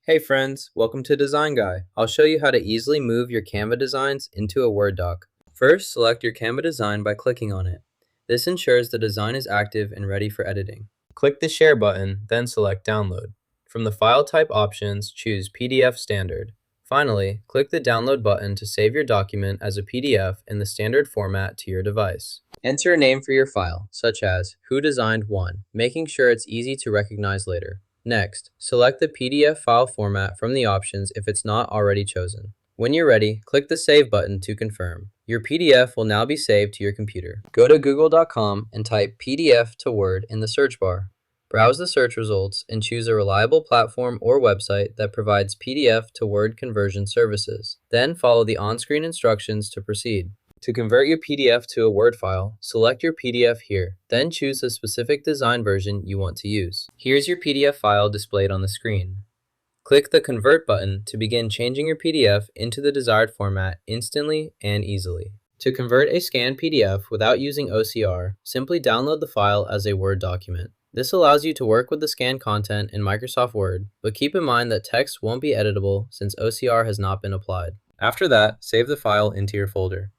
Hey friends, welcome to Design Guy. I'll show you how to easily move your Canva designs into a Word doc. First, select your Canva design by clicking on it. This ensures the design is active and ready for editing. Click the Share button, then select Download. From the File Type options, choose PDF Standard. Finally, click the Download button to save your document as a PDF in the standard format to your device. Enter a name for your file, such as Who Designed 1, making sure it's easy to recognize later. Next, select the PDF file format from the options if it's not already chosen. When you're ready, click the Save button to confirm. Your PDF will now be saved to your computer. Go to google.com and type PDF to Word in the search bar. Browse the search results and choose a reliable platform or website that provides PDF to Word conversion services. Then follow the on-screen instructions to proceed. To convert your PDF to a Word file, select your PDF here. Then choose the specific design version you want to use. Here's your PDF file displayed on the screen. Click the Convert button to begin changing your PDF into the desired format instantly and easily. To convert a scanned PDF without using OCR, simply download the file as a Word document. This allows you to work with the scanned content in Microsoft Word, but keep in mind that text won't be editable since OCR has not been applied. After that, save the file into your folder.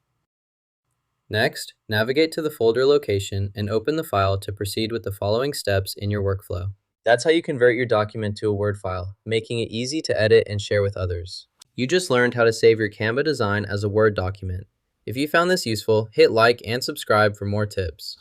Next, navigate to the folder location and open the file to proceed with the following steps in your workflow. That's how you convert your document to a Word file, making it easy to edit and share with others. You just learned how to save your Canva design as a Word document. If you found this useful, hit like and subscribe for more tips.